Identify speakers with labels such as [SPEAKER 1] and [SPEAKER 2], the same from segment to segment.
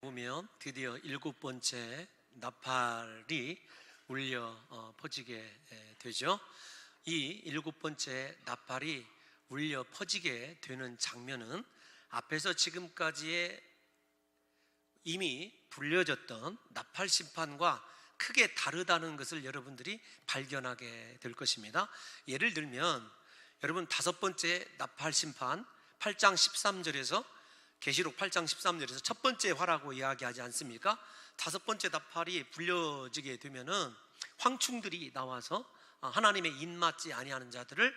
[SPEAKER 1] 보면 드디어 7번째 나팔이 울려 퍼지게 되죠. 이 7번째 나팔이 울려 퍼지게 되는 장면은 앞에서 지금까지의 이미 불려졌던 나팔 심판과 크게 다르다는 것을 여러분들이 발견하게 될 것입니다. 예를 들면 여러분 5번째 나팔 심판 8장 13절에서 계시록 8장 13절에서 첫 번째 화라고 이야기하지 않습니까? 5번째 나팔이 불려지게 되면은 황충들이 나와서 하나님의 입맞지 아니하는 자들을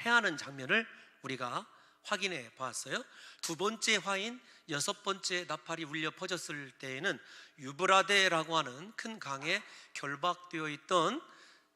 [SPEAKER 1] 해하는 장면을 우리가 확인해 보았어요. 2번째 화인 6번째 나팔이 울려 퍼졌을 때에는 유브라데라고 하는 큰 강에 결박되어 있던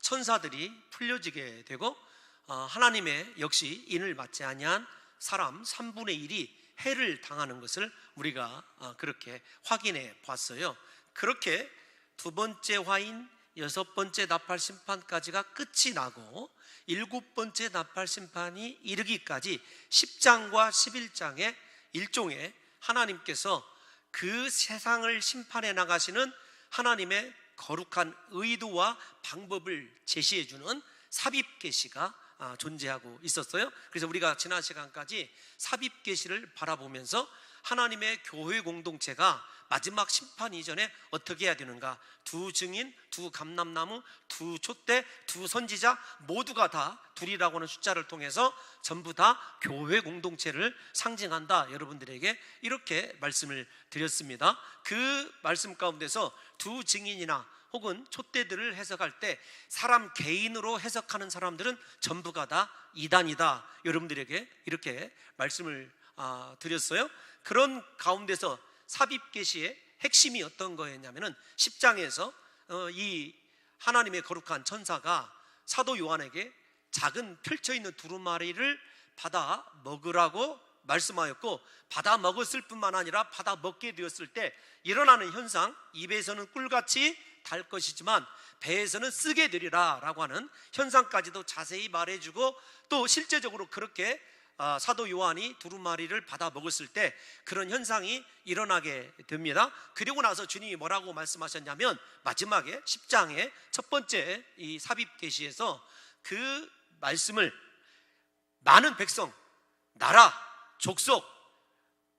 [SPEAKER 1] 천사들이 풀려지게 되고 하나님의 역시 인을 맞지 아니한 사람 3분의 1이 해를 당하는 것을 우리가 그렇게 확인해 봤어요. 그렇게 2번째 화인 6번째 나팔 심판까지가 끝이 나고 7번째 나팔 심판이 이르기까지 10장과 11장의 일종의 하나님께서 그 세상을 심판해 나가시는 하나님의 거룩한 의도와 방법을 제시해 주는 삽입 계시가 존재하고 있었어요. 그래서 우리가 지난 시간까지 삽입 계시를 바라보면서 하나님의 교회 공동체가 마지막 심판 이전에 어떻게 해야 되는가, 2 증인, 2 감람나무, 2 촛대, 2 선지자 모두가 다 둘이라고 하는 숫자를 통해서 전부 다 교회 공동체를 상징한다, 여러분들에게 이렇게 말씀을 드렸습니다. 그 말씀 가운데서 2 증인이나 혹은 촛대들을 해석할 때 사람 개인으로 해석하는 사람들은 전부가 다 이단이다, 여러분들에게 이렇게 말씀을 드렸어요. 그런 가운데서 삽입 계시의 핵심이 어떤 거였냐면은 10장에서 이 하나님의 거룩한 천사가 사도 요한에게 작은 펼쳐있는 두루마리를 받아 먹으라고 말씀하였고, 받아 먹었을 뿐만 아니라 받아 먹게 되었을 때 일어나는 현상, 입에서는 꿀같이 달 것이지만 배에서는 쓰게 되리라 라고 하는 현상까지도 자세히 말해주고, 또 실제적으로 그렇게 사도 요한이 두루마리를 받아 먹었을 때 그런 현상이 일어나게 됩니다. 그리고 나서 주님이 뭐라고 말씀하셨냐면 마지막에 10장의 첫 번째 이 삽입 계시에서 그 말씀을 많은 백성, 나라, 족속,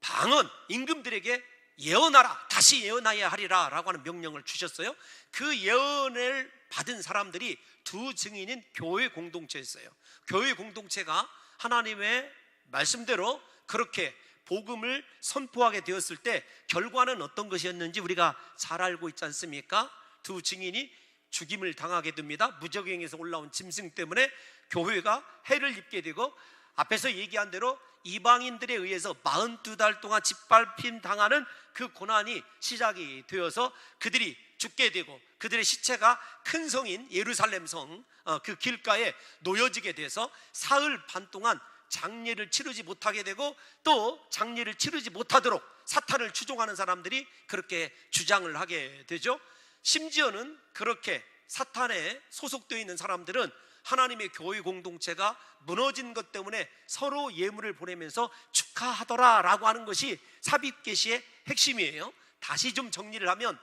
[SPEAKER 1] 방언, 임금들에게 예언하라, 다시 예언하여야 하리라 라고 하는 명령을 주셨어요. 그 예언을 받은 사람들이 2 증인인 교회 공동체였어요. 교회 공동체가 하나님의 말씀대로 그렇게 복음을 선포하게 되었을 때 결과는 어떤 것이었는지 우리가 잘 알고 있지 않습니까? 2 증인이 죽임을 당하게 됩니다. 무적행에서 올라온 짐승 때문에 교회가 해를 입게 되고, 앞에서 얘기한 대로 이방인들에 의해서 42달 동안 짓밟힘 당하는 그 고난이 시작이 되어서 그들이 죽게 되고, 그들의 시체가 큰 성인 예루살렘 성 그 길가에 놓여지게 돼서 사흘 반 동안 장례를 치르지 못하게 되고, 또 장례를 치르지 못하도록 사탄을 추종하는 사람들이 그렇게 주장을 하게 되죠. 심지어는 그렇게 사탄에 소속되어 있는 사람들은 하나님의 교회 공동체가 무너진 것 때문에 서로 예물을 보내면서 축하하더라 라고 하는 것이 삽입 계시의 핵심이에요. 다시 좀 정리를 하면,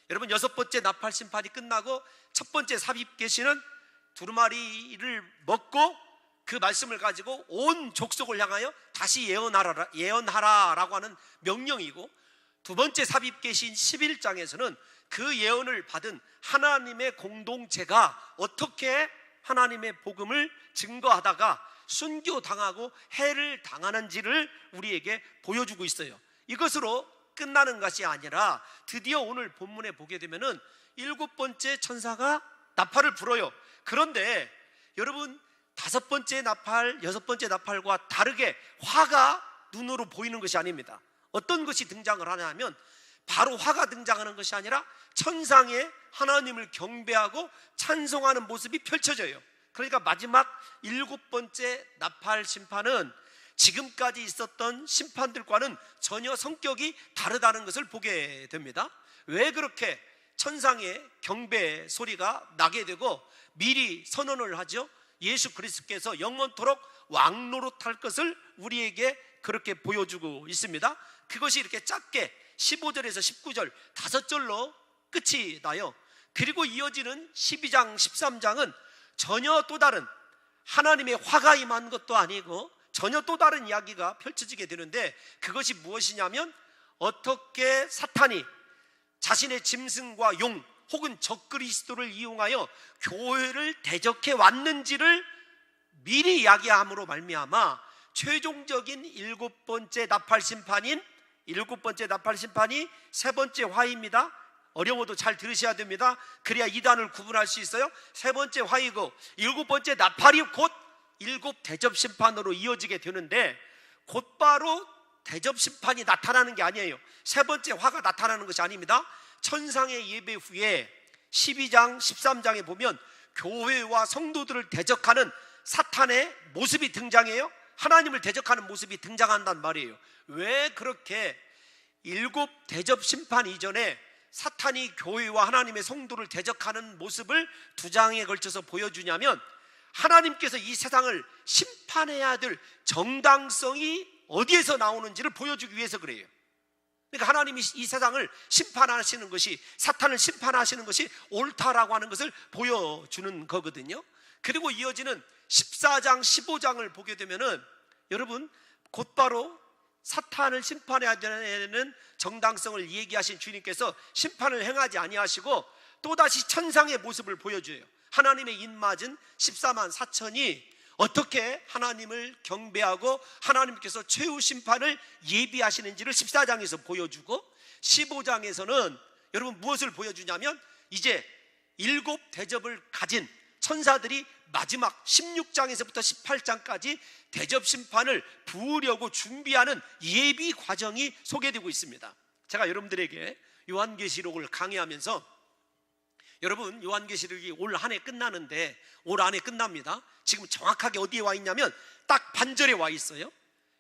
[SPEAKER 1] 여러분 6번째 나팔 심판이 끝나고 첫 번째 삽입 계시는 두루마리를 먹고 그 말씀을 가지고 온 족속을 향하여 다시 예언하라 라고 하는 명령이고, 2번째 삽입 계시인 11장에서는 그 예언을 받은 하나님의 공동체가 어떻게 하나님의 복음을 증거하다가 순교당하고 해를 당하는지를 우리에게 보여주고 있어요. 이것으로 끝나는 것이 아니라 드디어 오늘 본문에 보게 되면은 7번째 천사가 나팔을 불어요. 그런데 여러분 5번째 나팔, 6번째 나팔과 다르게 화가 눈으로 보이는 것이 아닙니다. 어떤 것이 등장을 하냐면 바로 화가 등장하는 것이 아니라 천상에 하나님을 경배하고 찬송하는 모습이 펼쳐져요. 그러니까 마지막 7번째 나팔 심판은 지금까지 있었던 심판들과는 전혀 성격이 다르다는 것을 보게 됩니다. 왜 그렇게 천상의 경배 소리가 나게 되고 미리 선언을 하죠? 예수 그리스도께서 영원토록 왕노릇할 것을 우리에게 그렇게 보여주고 있습니다. 그것이 이렇게 짧게 15절에서 19절 5절로 끝이 나요. 그리고 이어지는 12장 13장은 전혀 또 다른, 하나님의 화가 임한 것도 아니고 전혀 또 다른 이야기가 펼쳐지게 되는데, 그것이 무엇이냐면 어떻게 사탄이 자신의 짐승과 용 혹은 적그리스도를 이용하여 교회를 대적해 왔는지를 미리 이야기함으로 말미암아 최종적인 일곱 번째 나팔 심판이 세 번째 화입니다. 어려워도 잘 들으셔야 됩니다. 그래야 이단을 구분할 수 있어요. 세 번째 화이고 일곱 번째 나팔이 곧 일곱 대접 심판으로 이어지게 되는데, 곧바로 대접 심판이 나타나는 게 아니에요. 세 번째 화가 나타나는 것이 아닙니다. 천상의 예배 후에 12장 13장에 보면 교회와 성도들을 대적하는 사탄의 모습이 등장해요. 하나님을 대적하는 모습이 등장한단 말이에요. 왜 그렇게 일곱 대접 심판 이전에 사탄이 교회와 하나님의 성도를 대적하는 모습을 2장에 걸쳐서 보여주냐면, 하나님께서 이 세상을 심판해야 될 정당성이 어디에서 나오는지를 보여주기 위해서 그래요. 그러니까 하나님이 이 세상을 심판하시는 것이, 사탄을 심판하시는 것이 옳다라고 하는 것을 보여주는 거거든요. 그리고 이어지는 14장 15장을 보게 되면은 여러분, 곧바로 사탄을 심판해야 되는 정당성을 얘기하신 주님께서 심판을 행하지 아니하시고 또다시 천상의 모습을 보여줘요. 하나님의 입맞은 14만 4천이 어떻게 하나님을 경배하고 하나님께서 최후 심판을 예비하시는지를 14장에서 보여주고, 15장에서는 여러분 무엇을 보여주냐면, 이제 일곱 대접을 가진 천사들이 마지막 16장에서부터 18장까지 대접 심판을 부으려고 준비하는 예비 과정이 소개되고 있습니다. 제가 여러분들에게 요한계시록을 강의하면서, 여러분 요한계시록이 올 한 해 끝나는데, 올 한 해 끝납니다. 지금 정확하게 어디에 와 있냐면 딱 반절에 와 있어요.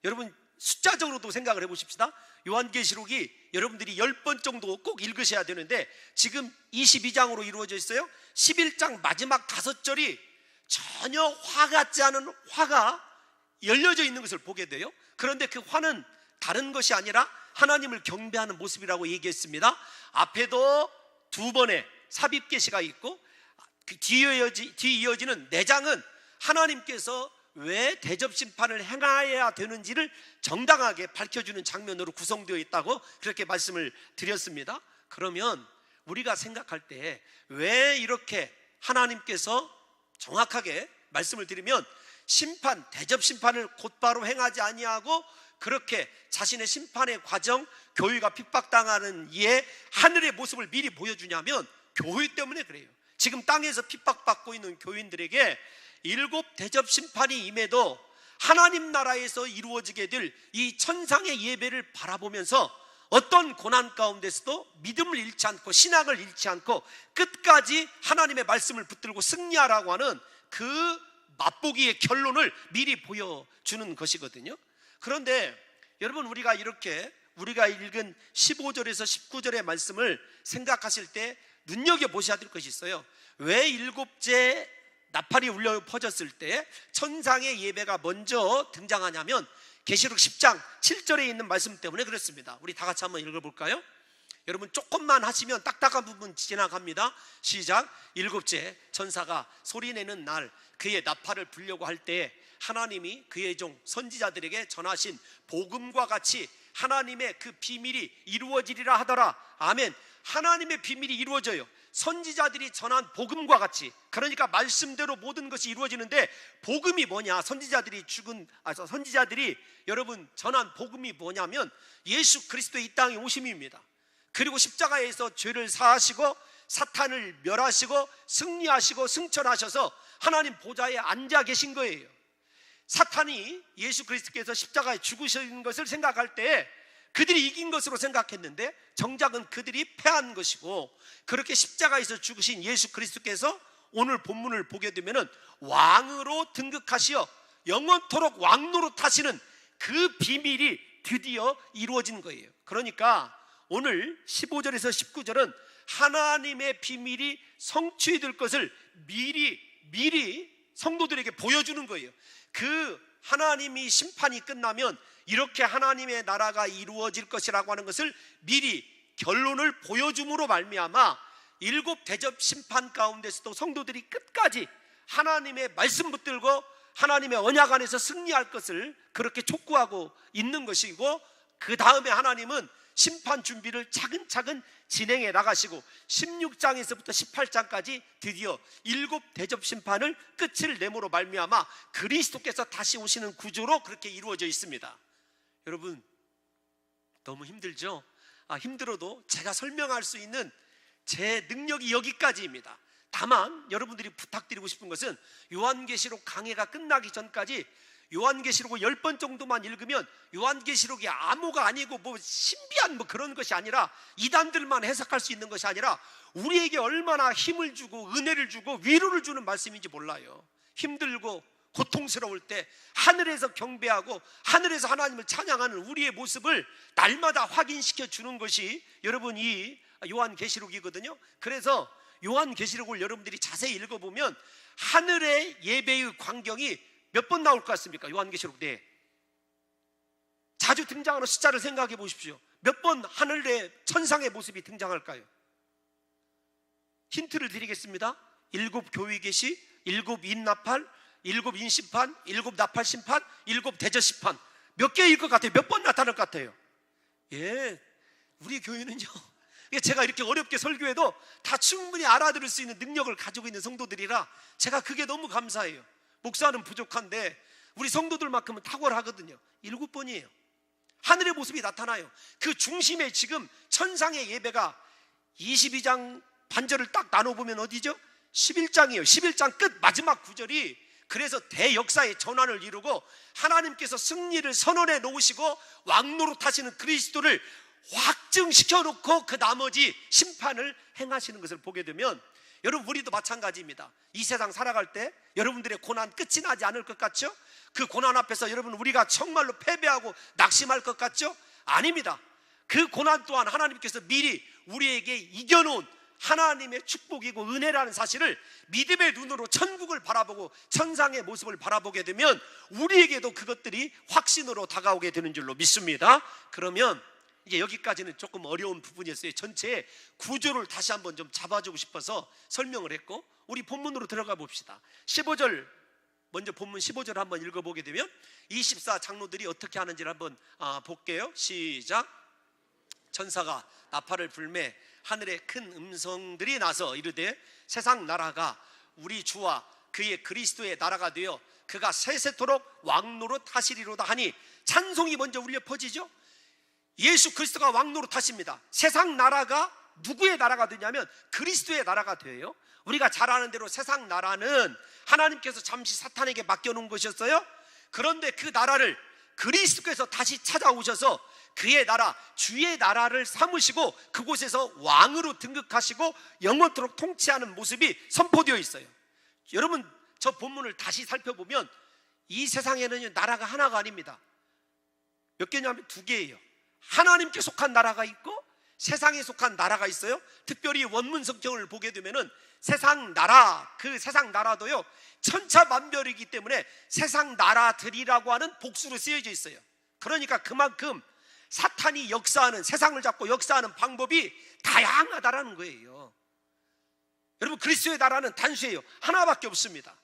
[SPEAKER 1] 여러분 숫자적으로도 생각을 해보십시다. 요한계시록이 여러분들이 10번 정도 꼭 읽으셔야 되는데, 지금 22장으로 이루어져 있어요. 11장 마지막 5절이 전혀 화 같지 않은 화가 열려져 있는 것을 보게 돼요. 그런데 그 화는 다른 것이 아니라 하나님을 경배하는 모습이라고 얘기했습니다. 앞에도 2번의 삽입 계시가 있고, 그 뒤 이어지는 4장은 하나님께서 왜 대접 심판을 행해야 되는지를 정당하게 밝혀주는 장면으로 구성되어 있다고 그렇게 말씀을 드렸습니다. 그러면 우리가 생각할 때 왜 이렇게 하나님께서 정확하게 말씀을 드리면 대접 심판을 곧바로 행하지 아니하고 그렇게 자신의 심판의 과정, 교회가 핍박당하는 이에 하늘의 모습을 미리 보여주냐면, 교회 때문에 그래요. 지금 땅에서 핍박받고 있는 교인들에게 일곱 대접 심판이 임해도 하나님 나라에서 이루어지게 될 이 천상의 예배를 바라보면서 어떤 고난 가운데서도 믿음을 잃지 않고 신앙을 잃지 않고 끝까지 하나님의 말씀을 붙들고 승리하라고 하는 그 맛보기의 결론을 미리 보여주는 것이거든요. 그런데 여러분, 우리가 읽은 15절에서 19절의 말씀을 생각하실 때 눈여겨보셔야 될 것이 있어요. 왜 일곱째 나팔이 울려 퍼졌을 때 천상의 예배가 먼저 등장하냐면, 계시록 10장 7절에 있는 말씀 때문에 그렇습니다. 우리 다 같이 한번 읽어볼까요? 여러분 조금만 하시면 딱딱한 부분 지나갑니다. 시작. 일곱째 천사가 소리내는 날 그의 나팔을 불려고 할 때 하나님이 그의 종 선지자들에게 전하신 복음과 같이 하나님의 그 비밀이 이루어지리라 하더라. 아멘. 하나님의 비밀이 이루어져요. 선지자들이 전한 복음과 같이, 그러니까 말씀대로 모든 것이 이루어지는데, 복음이 뭐냐? 선지자들이 여러분 전한 복음이 뭐냐면 예수 그리스도의 이 땅에 오심입니다. 그리고 십자가에서 죄를 사하시고 사탄을 멸하시고 승리하시고 승천하셔서 하나님 보좌에 앉아 계신 거예요. 사탄이 예수 그리스도께서 십자가에 죽으신 것을 생각할 때 그들이 이긴 것으로 생각했는데, 정작은 그들이 패한 것이고, 그렇게 십자가에서 죽으신 예수 그리스도께서 오늘 본문을 보게 되면 왕으로 등극하시어 영원토록 왕노릇하시는 그 비밀이 드디어 이루어진 거예요. 그러니까 오늘 15절에서 19절은 하나님의 비밀이 성취될 것을 미리 성도들에게 보여주는 거예요. 그 하나님이 심판이 끝나면
[SPEAKER 2] 이렇게 하나님의 나라가 이루어질 것이라고 하는 것을 미리 결론을 보여줌으로 말미암아 7 대접 심판 가운데서도 성도들이 끝까지 하나님의 말씀 붙들고 하나님의 언약 안에서 승리할 것을 그렇게 촉구하고 있는 것이고, 그 다음에 하나님은 심판 준비를 차근차근 진행해 나가시고 16장에서부터 18장까지 드디어 7 대접 심판을 끝을 내므로 말미암아 그리스도께서 다시 오시는 구조로 그렇게 이루어져 있습니다. 여러분, 너무 힘들죠? 힘들어도 제가 설명할 수 있는 제 능력이 여기까지입니다. 다만 여러분들이 부탁드리고 싶은 것은 요한계시록 강해가 끝나기 전까지 요한계시록을 10번 정도만 읽으면 요한계시록이 암호가 아니고 신비한 그런 것이 아니라, 이단들만 해석할 수 있는 것이 아니라 우리에게 얼마나 힘을 주고 은혜를 주고 위로를 주는 말씀인지 몰라요. 힘들고 고통스러울 때 하늘에서 경배하고 하늘에서 하나님을 찬양하는 우리의 모습을 날마다 확인시켜 주는 것이 여러분 이 요한계시록이거든요. 그래서 요한계시록을 여러분들이 자세히 읽어보면 하늘의 예배의 광경이 몇 번 나올 것 같습니까? 요한계시록 내에 자주 등장하는 숫자를 생각해 보십시오. 몇 번 하늘의 천상의 모습이 등장할까요? 힌트를 드리겠습니다. 7 교회 계시, 7 인나팔, 7 인심판, 7 나팔 심판, 7 대접 심판. 몇 개일 것 같아요? 몇 번 나타날 것 같아요? 우리 교회는요, 제가 이렇게 어렵게 설교해도 다 충분히 알아들을 수 있는 능력을 가지고 있는 성도들이라 제가 그게 너무 감사해요. 목사는 부족한데 우리 성도들만큼은 탁월하거든요. 7번이에요. 하늘의 모습이 나타나요. 그 중심에 지금 천상의 예배가 22장 반절을 딱 나눠보면 어디죠? 11장이에요. 11장 끝 마지막 구절이 그래서 대역사의 전환을 이루고 하나님께서 승리를 선언해 놓으시고 왕노릇 하시는 그리스도를 확증시켜 놓고 그 나머지 심판을 행하시는 것을 보게 되면, 여러분 우리도 마찬가지입니다. 이 세상 살아갈 때 여러분들의 고난 끝이 나지 않을 것 같죠? 그 고난 앞에서 여러분 우리가 정말로 패배하고 낙심할 것 같죠? 아닙니다. 그 고난 또한 하나님께서 미리 우리에게 이겨놓은 하나님의 축복이고 은혜라는 사실을 믿음의 눈으로 천국을 바라보고 천상의 모습을 바라보게 되면 우리에게도 그것들이 확신으로 다가오게 되는 줄로 믿습니다. 그러면 이제 여기까지는 조금 어려운 부분이었어요. 전체의 구조를 다시 한번 좀 잡아주고 싶어서 설명을 했고, 우리 본문으로 들어가 봅시다. 15절, 먼저 본문 15절 한번 읽어보게 되면 24 장로들이 어떻게 하는지를 한번 볼게요. 시작. 천사가 나팔을 불매 하늘에 큰 음성들이 나서 이르되 세상 나라가 우리 주와 그의 그리스도의 나라가 되어 그가 세세토록 왕노릇 하시리로다 하니, 찬송이 먼저 울려 퍼지죠. 예수 그리스도가 왕노릇 하십니다. 세상 나라가 누구의 나라가 되냐면 그리스도의 나라가 돼요. 우리가 잘 아는 대로 세상 나라는 하나님께서 잠시 사탄에게 맡겨놓은 것이었어요. 그런데 그 나라를 그리스도께서 다시 찾아오셔서 그의 나라, 주의 나라를 삼으시고 그곳에서 왕으로 등극하시고 영원토록 통치하는 모습이 선포되어 있어요. 여러분 저 본문을 다시 살펴보면 이 세상에는 나라가 하나가 아닙니다. 몇 개냐면 2개예요. 하나님께 속한 나라가 있고 세상에 속한 나라가 있어요. 특별히 원문 성경을 보게 되면은 세상 나라, 그 세상 나라도요 천차만별이기 때문에 세상 나라들이라고 하는 복수로 쓰여져 있어요. 그러니까 그만큼 사탄이 역사하는, 세상을 잡고 역사하는 방법이 다양하다라는 거예요. 여러분 그리스도의 나라는 단수예요. 하나밖에 없습니다.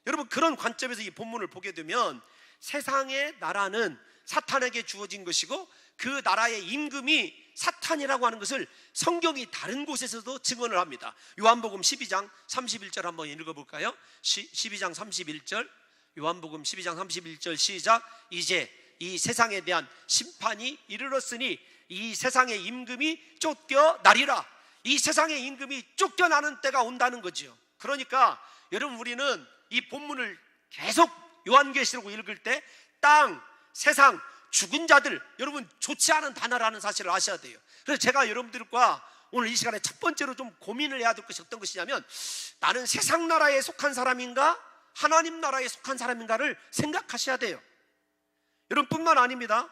[SPEAKER 2] 여러분 그런 관점에서 이 본문을 보게 되면 세상의 나라는 사탄에게 주어진 것이고 그 나라의 임금이 사탄이라고 하는 것을 성경이 다른 곳에서도 증언을 합니다. 요한복음 12장 31절 한번 읽어볼까요? 12장 31절, 요한복음 12장 31절 시작. 이제 이 세상에 대한 심판이 이르렀으니 이 세상의 임금이 쫓겨나리라. 이 세상의 임금이 쫓겨나는 때가 온다는 거죠. 그러니까 여러분 우리는 이 본문을 계속 요한계시록을 읽을 때 땅, 세상, 죽은 자들, 여러분 좋지 않은 단어라는 사실을 아셔야 돼요. 그래서 제가 여러분들과 오늘 이 시간에 첫 번째로 좀 고민을 해야 될 것이 어떤 것이냐면, 나는 세상 나라에 속한 사람인가 하나님 나라에 속한 사람인가를 생각하셔야 돼요. 여러분 뿐만 아닙니다.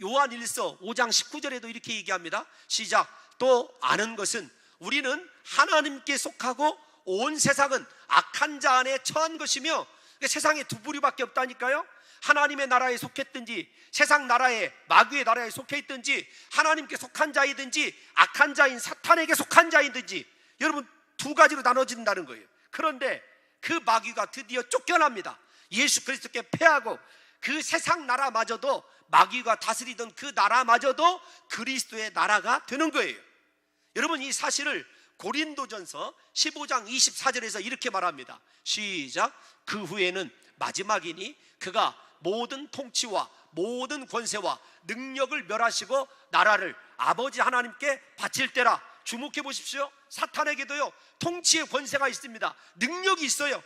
[SPEAKER 2] 요한 1서 5장 19절에도 이렇게 얘기합니다. 시작. 또 아는 것은 우리는 하나님께 속하고 온 세상은 악한 자 안에 처한 것이며, 세상에 두 부류밖에 없다니까요. 하나님의 나라에 속했든지 세상 나라에 마귀의 나라에 속해 있든지 하나님께 속한 자이든지 악한 자인 사탄에게 속한 자이든지 여러분 두 가지로 나눠진다는 거예요. 그런데 그 마귀가 드디어 쫓겨납니다. 예수 그리스도께 패하고 그 세상 나라마저도 마귀가 다스리던 그 나라마저도 그리스도의 나라가 되는 거예요. 여러분 이 사실을 고린도전서 15장 24절에서 이렇게 말합니다. 시작. 그 후에는 마지막이니 그가 모든 통치와 모든 권세와 능력을 멸하시고 나라를 아버지 하나님께 바칠 때라. 주목해 보십시오. 사탄에게도요 통치의 권세가 있습니다. 능력이 있어요.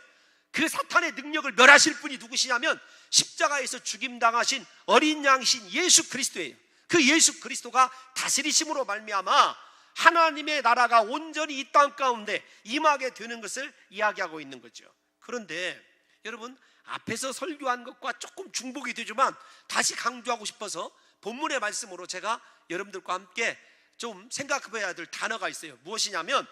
[SPEAKER 2] 그 사탄의 능력을 멸하실 분이 누구시냐면 십자가에서 죽임당하신 어린 양이신 예수 그리스도예요. 그 예수 그리스도가 다스리심으로 말미암아 하나님의 나라가 온전히 이 땅 가운데 임하게 되는 것을 이야기하고 있는 거죠. 그런데 여러분 앞에서 설교한 것과 조금 중복이 되지만 다시 강조하고 싶어서 본문의 말씀으로 제가 여러분들과 함께 좀 생각해봐야 될 단어가 있어요. 무엇이냐면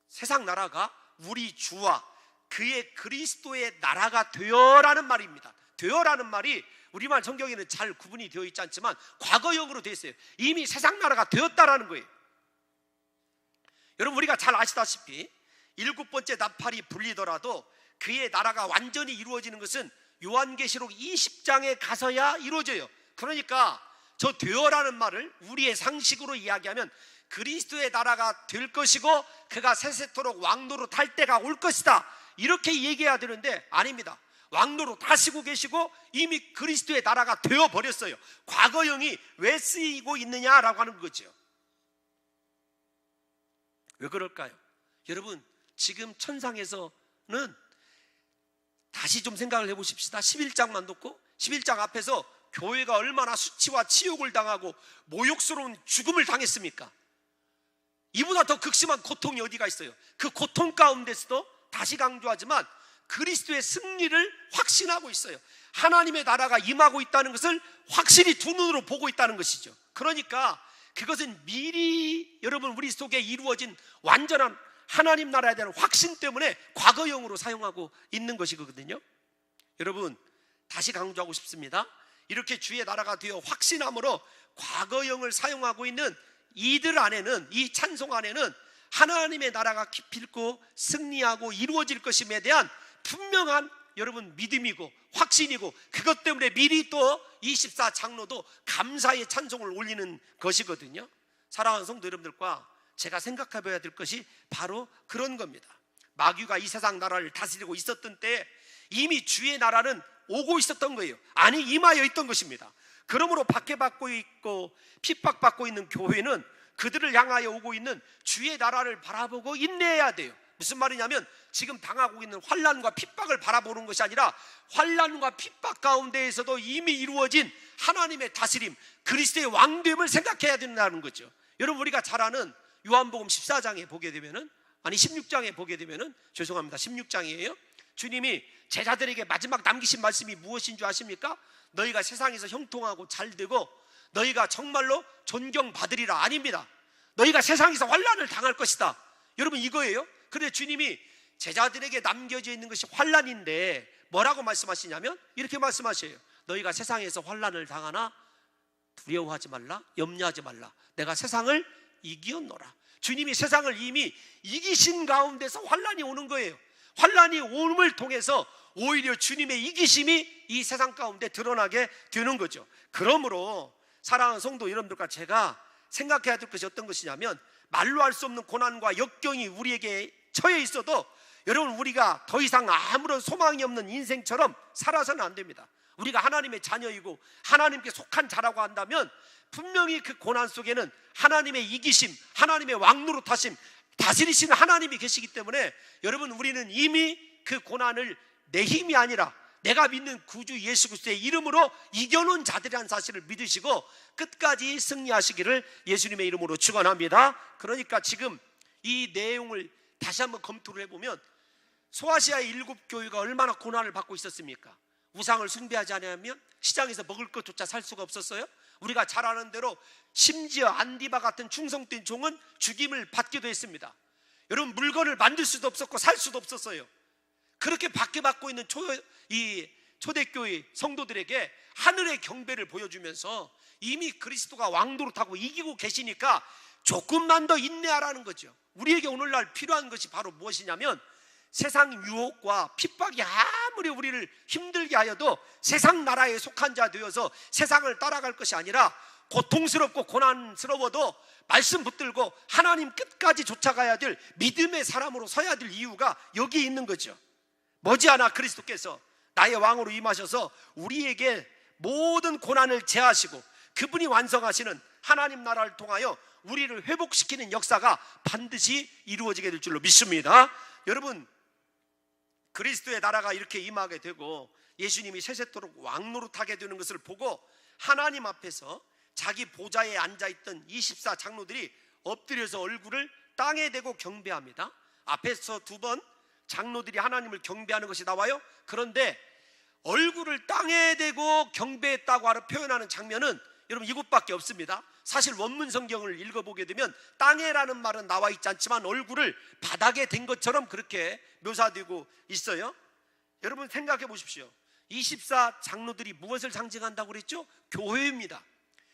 [SPEAKER 2] 세상 나라가 우리 주와 그의 그리스도의 나라가 되어라는 말입니다. 되어라는 말이 우리말 성경에는 잘 구분이 되어 있지 않지만 과거형으로 되어 있어요. 이미 세상 나라가 되었다라는 거예요. 여러분 우리가 잘 아시다시피 일곱 번째 나팔이 불리더라도 그의 나라가 완전히 이루어지는 것은 요한계시록 20장에 가서야 이루어져요. 그러니까 저 되어라는 말을 우리의 상식으로 이야기하면 그리스도의 나라가 될 것이고 그가 세세토록 왕노릇 할 때가 올 것이다 이렇게 얘기해야 되는데 아닙니다. 왕노릇 하시고 계시고 이미 그리스도의 나라가 되어버렸어요. 과거형이 왜 쓰이고 있느냐라고 하는 거죠. 왜 그럴까요? 여러분 지금 천상에서는 다시 좀 생각을 해보십시다. 11장만 놓고 11장 앞에서 교회가 얼마나 수치와 치욕을 당하고 모욕스러운 죽음을 당했습니까? 이보다 더 극심한 고통이 어디가 있어요? 그 고통 가운데서도 다시 강조하지만 그리스도의 승리를 확신하고 있어요. 하나님의 나라가 임하고 있다는 것을 확실히 두 눈으로 보고 있다는 것이죠. 그러니까 그것은 미리 여러분 우리 속에 이루어진 완전한 하나님 나라에 대한 확신 때문에 과거형으로 사용하고 있는 것이거든요. 여러분 다시 강조하고 싶습니다. 이렇게 주의 나라가 되어 확신함으로 과거형을 사용하고 있는 이들 안에는, 이 찬송 안에는 하나님의 나라가 기필코 승리하고 이루어질 것임에 대한 분명한 여러분 믿음이고 확신이고 그것 때문에 미리 또 24 장로도 감사의 찬송을 올리는 것이거든요. 사랑하는 성도 여러분들과 제가 생각해 봐야 될 것이 바로 그런 겁니다. 마귀가 이 세상 나라를 다스리고 있었던 때에 이미 주의 나라는 오고 있었던 거예요. 아니 임하여 있던 것입니다. 그러므로 박해받고 있고 핍박받고 있는 교회는 그들을 향하여 오고 있는 주의 나라를 바라보고 인내해야 돼요. 무슨 말이냐면 지금 당하고 있는 환난과 핍박을 바라보는 것이 아니라 환난과 핍박 가운데에서도 이미 이루어진 하나님의 다스림, 그리스도의 왕됨을 생각해야 된다는 거죠. 여러분 우리가 잘 아는 요한복음 14장에 보게 되면은, 아니 16장에 보게 되면은, 죄송합니다 16장이에요. 주님이 제자들에게 마지막 남기신 말씀이 무엇인 줄 아십니까? 너희가 세상에서 형통하고 잘되고 너희가 정말로 존경받으리라. 아닙니다. 너희가 세상에서 환난을 당할 것이다. 여러분 이거예요. 그런데 주님이 제자들에게 남겨져 있는 것이 환난인데 뭐라고 말씀하시냐면 이렇게 말씀하셔요. 너희가 세상에서 환난을 당하나 두려워하지 말라, 염려하지 말라. 내가 세상을 이기었노라. 주님이 세상을 이미 이기신 가운데서 환난이 오는 거예요. 환난이 오음을 통해서 오히려 주님의 이기심이 이 세상 가운데 드러나게 되는 거죠. 그러므로 사랑하는 성도 여러분들과 제가 생각해야 될 것이 어떤 것이냐면 말로 할 수 없는 고난과 역경이 우리에게 처해 있어도 여러분 우리가 더 이상 아무런 소망이 없는 인생처럼 살아서는 안 됩니다. 우리가 하나님의 자녀이고 하나님께 속한 자라고 한다면 분명히 그 고난 속에는 하나님의 이기심, 하나님의 왕노릇하심, 다스리시는 하나님이 계시기 때문에 여러분 우리는 이미 그 고난을 내 힘이 아니라 내가 믿는 구주 예수 그리스도의 이름으로 이겨놓은 자들이라는 사실을 믿으시고 끝까지 승리하시기를 예수님의 이름으로 축원합니다. 그러니까 지금 이 내용을 다시 한번 검토를 해보면 소아시아의 7교회가 얼마나 고난을 받고 있었습니까? 우상을 숭배하지 않으면 시장에서 먹을 것조차 살 수가 없었어요. 우리가 잘 아는 대로 심지어 안디바 같은 충성된 종은 죽임을 받기도 했습니다. 여러분 물건을 만들 수도 없었고 살 수도 없었어요. 그렇게 박해받고 있는 이 초대교회 성도들에게 하늘의 경배를 보여주면서 이미 그리스도가 왕노릇하고 이기고 계시니까 조금만 더 인내하라는 거죠. 우리에게 오늘날 필요한 것이 바로 무엇이냐면 세상 유혹과 핍박이 아무리 우리를 힘들게 하여도 세상 나라에 속한 자 되어서 세상을 따라갈 것이 아니라 고통스럽고 고난스러워도 말씀 붙들고 하나님 끝까지 쫓아가야 될 믿음의 사람으로 서야 될 이유가 여기에 있는 거죠. 머지않아 그리스도께서 나의 왕으로 임하셔서 우리에게 모든 고난을 제하시고 그분이 완성하시는 하나님 나라를 통하여 우리를 회복시키는 역사가 반드시 이루어지게 될 줄로 믿습니다. 여러분, 그리스도의 나라가 이렇게 임하게 되고 예수님이 세세토록 왕노릇하게 되는 것을 보고 하나님 앞에서 자기 보좌에 앉아있던 24 장로들이 엎드려서 얼굴을 땅에 대고 경배합니다. 앞에서 두 번 장로들이 하나님을 경배하는 것이 나와요. 그런데 얼굴을 땅에 대고 경배했다고 표현하는 장면은 여러분 이곳밖에 없습니다. 사실 원문 성경을 읽어보게 되면 땅에라는 말은 나와 있지 않지만 얼굴을 바닥에 댄 것처럼 그렇게 묘사되고 있어요. 여러분 생각해 보십시오. 24 장로들이 무엇을 상징한다고 그랬죠? 교회입니다.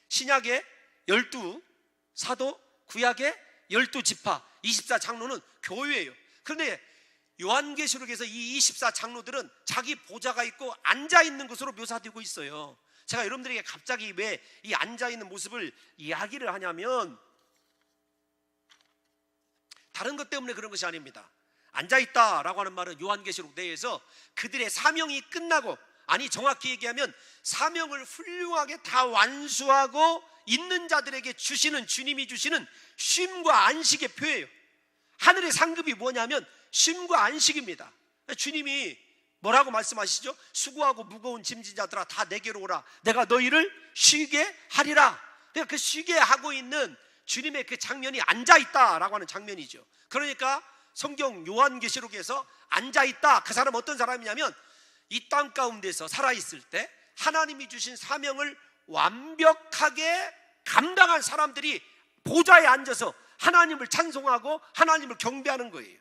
[SPEAKER 2] 신약의 12 사도, 구약의 12지파, 24 장로는 교회예요. 그런데 요한계시록에서 이 24 장로들은 자기 보좌가 있고 앉아있는 것으로 묘사되고 있어요. 제가 여러분들에게 갑자기 왜 이 앉아있는 모습을 이야기를 하냐면 다른 것 때문에 그런 것이 아닙니다. 앉아있다라고 하는 말은 요한계시록 내에서 그들의 사명이 끝나고, 아니 정확히 얘기하면 사명을 훌륭하게 다 완수하고 있는 자들에게 주시는, 주님이 주시는 쉼과 안식의 표예요. 하늘의 상급이 뭐냐면 쉼과 안식입니다. 주님이 뭐라고 말씀하시죠? 수고하고 무거운 짐진 자들아 다 내게로 오라, 내가 너희를 쉬게 하리라. 그러니까 그 쉬게 하고 있는 주님의 그 장면이 앉아있다라고 하는 장면이죠. 그러니까 성경 요한계시록에서 앉아있다, 그 사람 어떤 사람이냐면 이 땅 가운데서 살아있을 때 하나님이 주신 사명을 완벽하게 감당한 사람들이 보좌에 앉아서 하나님을 찬송하고 하나님을 경배하는 거예요.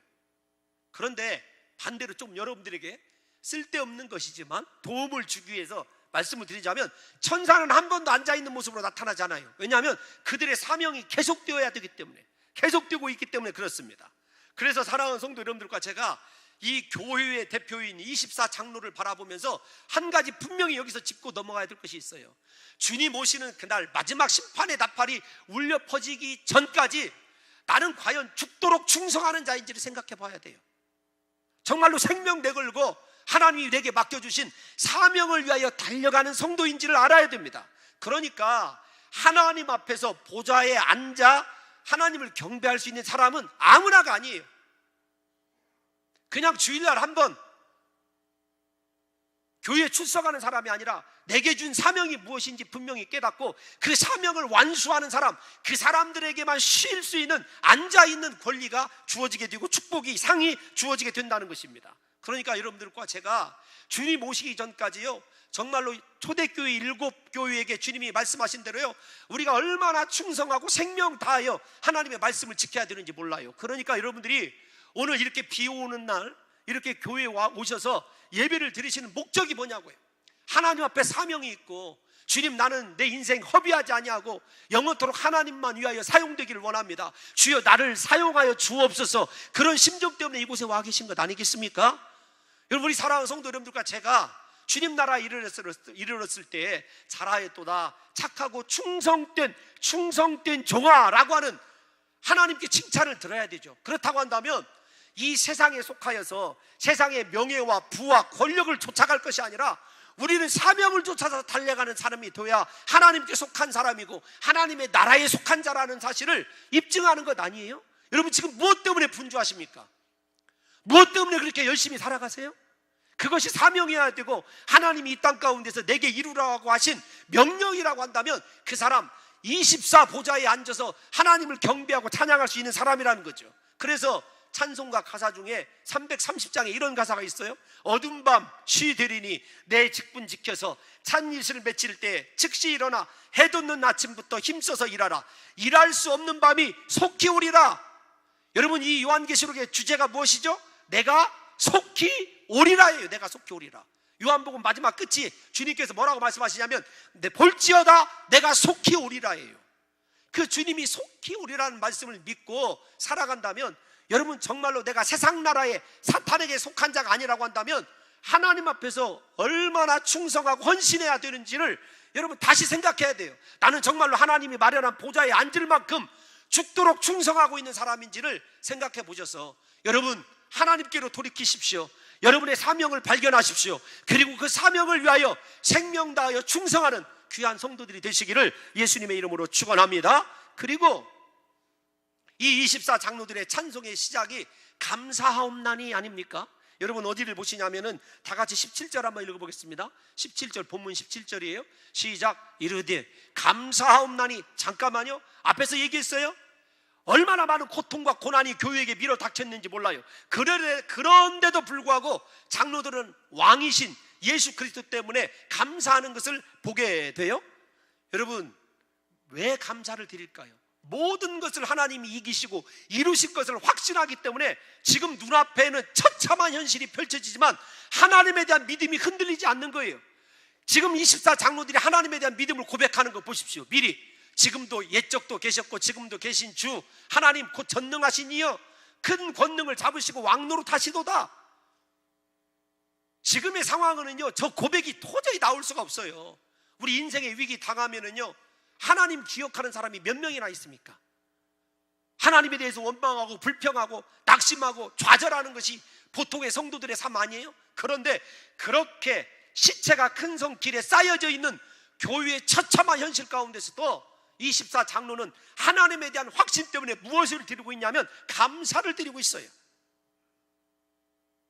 [SPEAKER 2] 그런데 반대로 좀 여러분들에게 쓸데없는 것이지만 도움을 주기 위해서 말씀을 드리자면 천사는 한 번도 앉아있는 모습으로 나타나잖아요. 왜냐하면 그들의 사명이 계속되어야 되기 때문에, 계속되고 있기 때문에 그렇습니다. 그래서 사랑하는 성도 여러분들과 제가 이 교회의 대표인 24 장로를 바라보면서 한 가지 분명히 여기서 짚고 넘어가야 될 것이 있어요. 주님 오시는 그날 마지막 심판의 나팔이 울려 퍼지기 전까지 나는 과연 죽도록 충성하는 자인지를 생각해 봐야 돼요. 정말로 생명 내걸고 하나님이 내게 맡겨주신 사명을 위하여 달려가는 성도인지를 알아야 됩니다. 그러니까 하나님 앞에서 보좌에 앉아 하나님을 경배할 수 있는 사람은 아무나가 아니에요. 그냥 주일날 한번 교회에 출석하는 사람이 아니라 내게 준 사명이 무엇인지 분명히 깨닫고 그 사명을 완수하는 사람, 그 사람들에게만 쉴 수 있는 앉아있는 권리가 주어지게 되고 축복이, 상이 주어지게 된다는 것입니다. 그러니까 여러분들과 제가 주님 오시기 전까지요, 정말로 초대교회 7교회에게 주님이 말씀하신 대로요, 우리가 얼마나 충성하고 생명 다하여 하나님의 말씀을 지켜야 되는지 몰라요. 그러니까 여러분들이 오늘 이렇게 비 오는 날 이렇게 교회에 오셔서 예배를 드리시는 목적이 뭐냐고요. 하나님 앞에 사명이 있고, 주님 나는 내 인생 허비하지 아니하고 영원토록 하나님만 위하여 사용되기를 원합니다. 주여 나를 사용하여 주옵소서. 그런 심정 때문에 이곳에 와 계신 것 아니겠습니까? 여러분, 우리 사랑하는 성도 여러분들과 제가 주님 나라에 이르렀을 때 잘하였도다, 착하고 충성된 종아라고 하는 하나님께 칭찬을 들어야 되죠. 그렇다고 한다면 이 세상에 속하여서 세상의 명예와 부와 권력을 쫓아갈 것이 아니라 우리는 사명을 쫓아서 달려가는 사람이 되어야 하나님께 속한 사람이고 하나님의 나라에 속한 자라는 사실을 입증하는 것 아니에요? 여러분 지금 무엇 때문에 분주하십니까? 무엇 때문에 그렇게 열심히 살아가세요? 그것이 사명이어야 되고 하나님이 이 땅 가운데서 내게 이루라고 하신 명령이라고 한다면 그 사람 24 보좌에 앉아서 하나님을 경배하고 찬양할 수 있는 사람이라는 거죠. 그래서 찬송가 가사 중에 330장에 이런 가사가 있어요. 어두운 밤 쉬되리니 내 직분 지켜서 찬일을 맺힐 때 즉시 일어나 해 돋는 아침부터 힘써서 일하라. 일할 수 없는 밤이 속히 오리라. 여러분 이 요한계시록의 주제가 무엇이죠? 내가 속히 오리라예요. 내가 속히 오리라. 요한복음 마지막 끝이 주님께서 뭐라고 말씀하시냐면 볼지어다 내가 속히 오리라예요. 그 주님이 속히 오리라는 말씀을 믿고 살아간다면, 여러분 정말로 내가 세상 나라의 사탄에게 속한 자가 아니라고 한다면 하나님 앞에서 얼마나 충성하고 헌신해야 되는지를 여러분 다시 생각해야 돼요. 나는 정말로 하나님이 마련한 보좌에 앉을 만큼 죽도록 충성하고 있는 사람인지를 생각해 보셔서 여러분 하나님께로 돌이키십시오. 여러분의 사명을 발견하십시오. 그리고 그 사명을 위하여 생명 다하여 충성하는 귀한 성도들이 되시기를 예수님의 이름으로 축원합니다. 그리고 이 24장로들의 찬송의 시작이 감사하옵나니 아닙니까? 여러분 어디를 보시냐면은 다 같이 17절 한번 읽어보겠습니다. 17절 본문 17절이에요. 시작. 이르되 감사하옵나니. 잠깐만요, 앞에서 얘기했어요. 얼마나 많은 고통과 고난이 교회에게 밀어 닥쳤는지 몰라요. 그런데도 불구하고 장로들은 왕이신 예수 그리스도 때문에 감사하는 것을 보게 돼요. 여러분 왜 감사를 드릴까요? 모든 것을 하나님이 이기시고 이루실 것을 확신하기 때문에 지금 눈앞에는 처참한 현실이 펼쳐지지만 하나님에 대한 믿음이 흔들리지 않는 거예요. 지금 24장로들이 하나님에 대한 믿음을 고백하는 거 보십시오. 미리 지금도 옛적도 계셨고 지금도 계신 주 하나님 곧 전능하신 이여 큰 권능을 잡으시고 왕노릇 하시도다. 지금의 상황은요, 저 고백이 도저히 나올 수가 없어요. 우리 인생의 위기 당하면은요, 하나님 기억하는 사람이 몇 명이나 있습니까? 하나님에 대해서 원망하고 불평하고 낙심하고 좌절하는 것이 보통의 성도들의 삶 아니에요? 그런데 그렇게 시체가 큰 성 길에 쌓여져 있는 교회의 처참한 현실 가운데서도 24장로는 하나님에 대한 확신 때문에 무엇을 드리고 있냐면 감사를 드리고 있어요.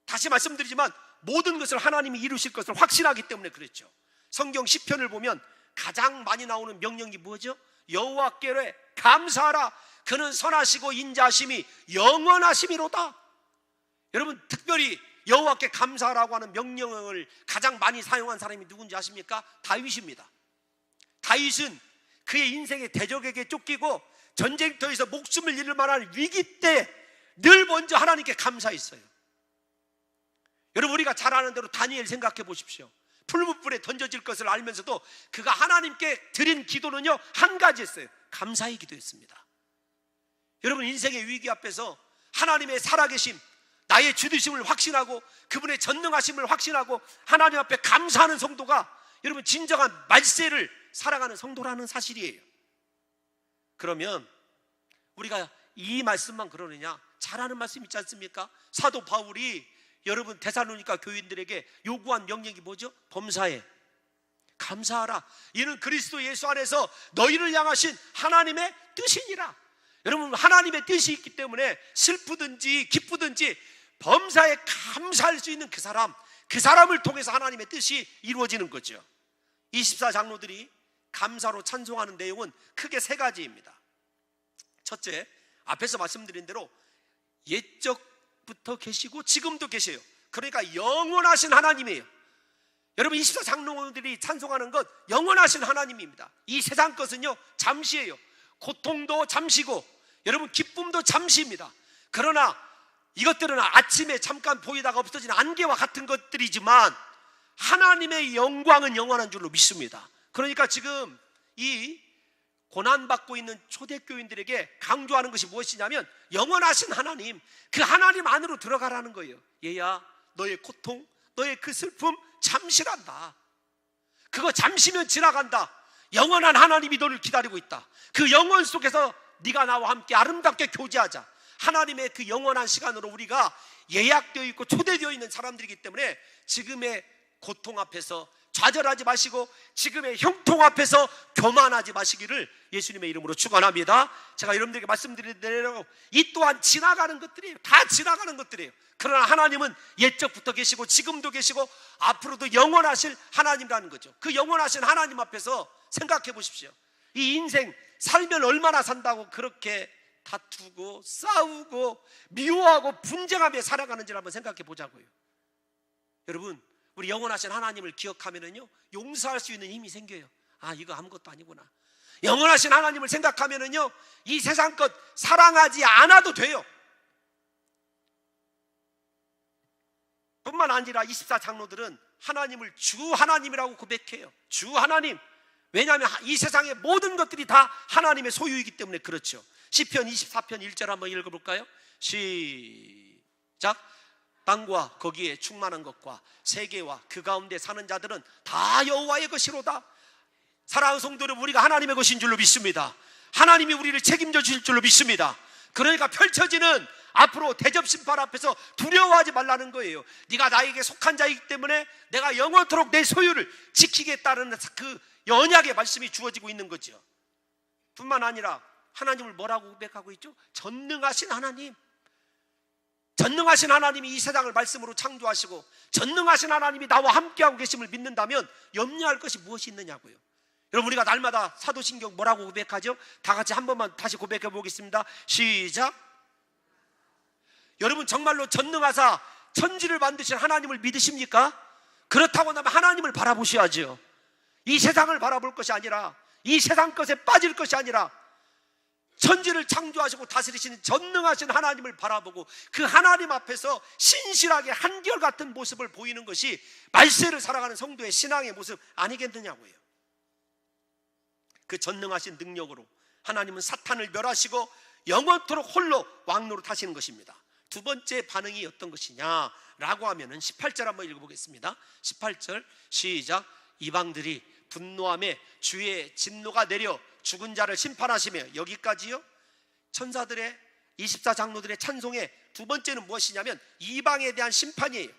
[SPEAKER 2] 다시 말씀드리지만 모든 것을 하나님이 이루실 것을 확신하기 때문에 그랬죠. 성경 시편을 보면 가장 많이 나오는 명령이 뭐죠? 여호와께 감사하라. 그는 선하시고 인자하심이 영원하심이로다. 여러분 특별히 여호와께 감사하라고 하는 명령을 가장 많이 사용한 사람이 누군지 아십니까? 다윗입니다. 다윗은 그의 인생의 대적에게 쫓기고 전쟁터에서 목숨을 잃을 만한 위기 때 늘 먼저 하나님께 감사했어요. 여러분 우리가 잘 아는 대로 다니엘 생각해 보십시오. 풀무불에 던져질 것을 알면서도 그가 하나님께 드린 기도는요 한 가지였어요. 감사의 기도였습니다. 여러분 인생의 위기 앞에서 하나님의 살아계심, 나의 주되심을 확신하고 그분의 전능하심을 확신하고 하나님 앞에 감사하는 성도가 여러분 진정한 말세를 살아가는 성도라는 사실이에요. 그러면 우리가 이 말씀만 그러느냐? 잘하는 말씀 있지 않습니까? 사도 바울이 여러분 데살로니가 교인들에게 요구한 명령이 뭐죠? 범사에 감사하라. 이는 그리스도 예수 안에서 너희를 향하신 하나님의 뜻이니라. 여러분 하나님의 뜻이 있기 때문에 슬프든지 기쁘든지 범사에 감사할 수 있는 그 사람을 통해서 하나님의 뜻이 이루어지는 거죠. 24장로들이 감사로 찬송하는 내용은 크게 세 가지입니다. 첫째, 앞에서 말씀드린 대로 옛적부터 계시고 지금도 계세요. 그러니까 영원하신 하나님이에요. 여러분 24장로들이 찬송하는 것 영원하신 하나님입니다. 이 세상 것은요 잠시예요. 고통도 잠시고 여러분 기쁨도 잠시입니다. 그러나 이것들은 아침에 잠깐 보이다가 없어지는 안개와 같은 것들이지만 하나님의 영광은 영원한 줄로 믿습니다. 그러니까 지금 이 고난받고 있는 초대교인들에게 강조하는 것이 무엇이냐면 영원하신 하나님, 그 하나님 안으로 들어가라는 거예요. 얘야 너의 고통, 너의 그 슬픔 잠시란다. 그거 잠시면 지나간다. 영원한 하나님이 너를 기다리고 있다. 그 영원 속에서 네가 나와 함께 아름답게 교제하자. 하나님의 그 영원한 시간으로 우리가 예약되어 있고 초대되어 있는 사람들이기 때문에 지금의 고통 앞에서 좌절하지 마시고 지금의 형통 앞에서 교만하지 마시기를 예수님의 이름으로 축원합니다. 제가 여러분들에게 말씀드린 대로 이 또한 지나가는 것들이에요. 다 지나가는 것들이에요. 그러나 하나님은 옛적부터 계시고 지금도 계시고 앞으로도 영원하실 하나님이라는 거죠. 그 영원하신 하나님 앞에서 생각해 보십시오. 이 인생 살면 얼마나 산다고 그렇게 다투고 싸우고 미워하고 분쟁하며 살아가는지를 한번 생각해 보자고요. 여러분 우리 영원하신 하나님을 기억하면은요 용서할 수 있는 힘이 생겨요. 아 이거 아무것도 아니구나. 영원하신 하나님을 생각하면은요 이 세상 것 사랑하지 않아도 돼요. 뿐만 아니라 24장로들은 하나님을 주 하나님이라고 고백해요. 주 하나님. 왜냐하면 이 세상의 모든 것들이 다 하나님의 소유이기 때문에 그렇죠. 시편 24편 1절 한번 읽어볼까요? 시작. 땅과 거기에 충만한 것과 세계와 그 가운데 사는 자들은 다 여호와의 것이로다. 사랑하는 성도들, 우리가 하나님의 것인 줄로 믿습니다. 하나님이 우리를 책임져 주실 줄로 믿습니다. 그러니까 펼쳐지는 앞으로 대접심판 앞에서 두려워하지 말라는 거예요. 네가 나에게 속한 자이기 때문에 내가 영원토록 내 소유를 지키겠다는 그 언약의 말씀이 주어지고 있는 거죠. 뿐만 아니라 하나님을 뭐라고 고백하고 있죠? 전능하신 하나님. 전능하신 하나님이 이 세상을 말씀으로 창조하시고 전능하신 하나님이 나와 함께하고 계심을 믿는다면 염려할 것이 무엇이 있느냐고요. 여러분, 우리가 날마다 사도신경 뭐라고 고백하죠? 다 같이 한 번만 다시 고백해 보겠습니다. 시작. 여러분, 정말로 전능하사 천지를 만드신 하나님을 믿으십니까? 그렇다고 하면 하나님을 바라보셔야죠. 이 세상을 바라볼 것이 아니라, 이 세상 것에 빠질 것이 아니라 천지를 창조하시고 다스리시는 전능하신 하나님을 바라보고 그 하나님 앞에서 신실하게 한결같은 모습을 보이는 것이 말세를 살아가는 성도의 신앙의 모습 아니겠느냐고요. 그 전능하신 능력으로 하나님은 사탄을 멸하시고 영원토록 홀로 왕노릇 하시는 것입니다. 두 번째 반응이 어떤 것이냐라고 하면은 18절 한번 읽어보겠습니다. 18절 시작. 이방들이 분노하며 주의 진노가 내려 죽은 자를 심판하시며, 여기까지요. 천사들의 24장로들의 찬송의 두 번째는 무엇이냐면 이방에 대한 심판이에요.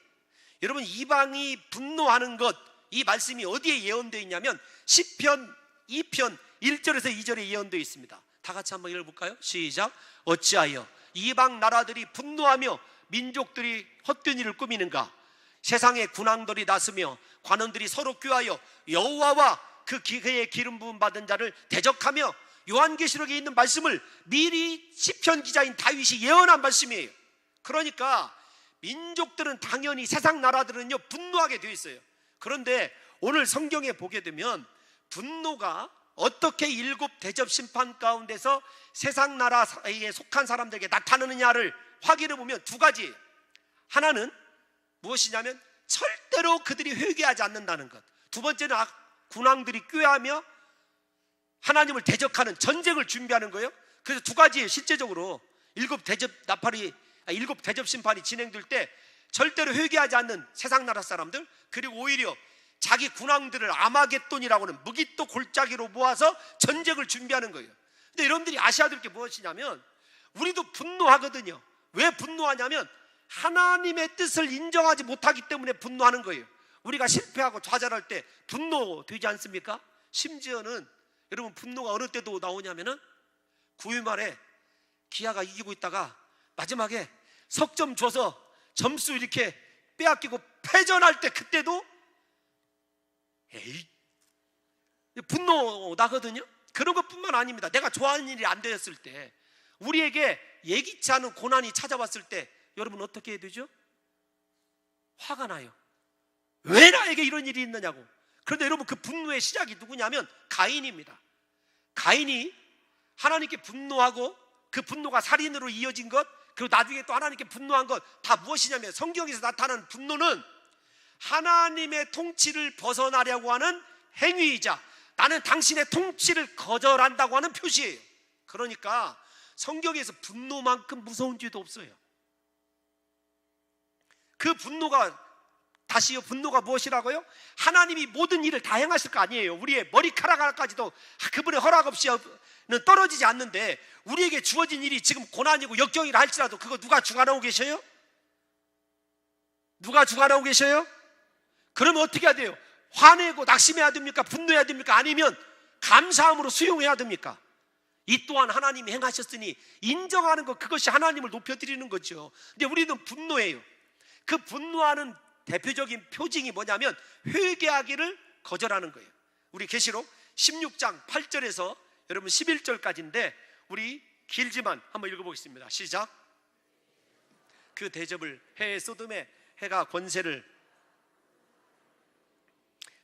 [SPEAKER 2] 여러분, 이방이 분노하는 것, 이 말씀이 어디에 예언되어 있냐면 시편 2편 1절에서 2절에 예언되어 있습니다. 다 같이 한번 읽어볼까요? 시작. 어찌하여 이방 나라들이 분노하며 민족들이 헛된 일을 꾸미는가? 세상의 군왕들이 나서며 관원들이 서로 꾀하여 여호와와 그의 기름 부음 받은 자를 대적하며, 요한계시록에 있는 말씀을 미리 시편 기자인 다윗이 예언한 말씀이에요. 그러니까 민족들은 당연히, 세상 나라들은요 분노하게 되어 있어요. 그런데 오늘 성경에 보게 되면 분노가 어떻게 일곱 대접 심판 가운데서 세상 나라에 속한 사람들에게 나타나느냐를 확인해 보면 두 가지. 하나는 무엇이냐면 절대로 그들이 회개하지 않는다는 것. 두 번째는 군왕들이 꾀하며 하나님을 대적하는 전쟁을 준비하는 거예요. 그래서 두 가지예요. 실제적으로 일곱 대접 심판이 진행될 때 절대로 회개하지 않는 세상 나라 사람들, 그리고 오히려 자기 군왕들을 아마겟돈이라고 하는 무기또 골짜기로 모아서 전쟁을 준비하는 거예요. 근데 여러분들이 아셔야 될 게 무엇이냐면 우리도 분노하거든요. 왜 분노하냐면 하나님의 뜻을 인정하지 못하기 때문에 분노하는 거예요. 우리가 실패하고 좌절할 때 분노되지 않습니까? 심지어는 여러분, 분노가 어느 때도 나오냐면은 9회 말에 기아가 이기고 있다가 마지막에 석점 줘서 점수 이렇게 빼앗기고 패전할 때, 그때도 분노 나거든요. 그런 것뿐만 아닙니다. 내가 좋아하는 일이 안 되었을 때, 우리에게 예기치 않은 고난이 찾아왔을 때 여러분 어떻게 해야 되죠? 화가 나요. 왜 나에게 이런 일이 있느냐고. 그런데 여러분, 그 분노의 시작이 누구냐면 가인입니다. 가인이 하나님께 분노하고 그 분노가 살인으로 이어진 것, 그리고 나중에 또 하나님께 분노한 것 다 무엇이냐면, 성경에서 나타나는 분노는 하나님의 통치를 벗어나려고 하는 행위이자 나는 당신의 통치를 거절한다고 하는 표시예요. 그러니까 성경에서 분노만큼 무서운 죄도 없어요. 그 분노가, 다시요, 분노가 무엇이라고요? 하나님이 모든 일을 다 행하실 거 아니에요. 우리의 머리카락 하나까지도 그분의 허락 없이는 떨어지지 않는데, 우리에게 주어진 일이 지금 고난이고 역경이라 할지라도 그거 누가 주관하고 계셔요? 누가 주관하고 계셔요? 그러면 어떻게 해야 돼요? 화내고 낙심해야 됩니까? 분노해야 됩니까? 아니면 감사함으로 수용해야 됩니까? 이 또한 하나님이 행하셨으니 인정하는 것, 그것이 하나님을 높여드리는 거죠. 근데 우리는 분노해요. 그 분노하는 대표적인 표징이 뭐냐면 회개하기를 거절하는 거예요. 우리 계시록 16장 8절에서 여러분 11절까지인데 우리 길지만 한번 읽어보겠습니다. 시작. 그 대접을 해 소돔의 해가 권세를,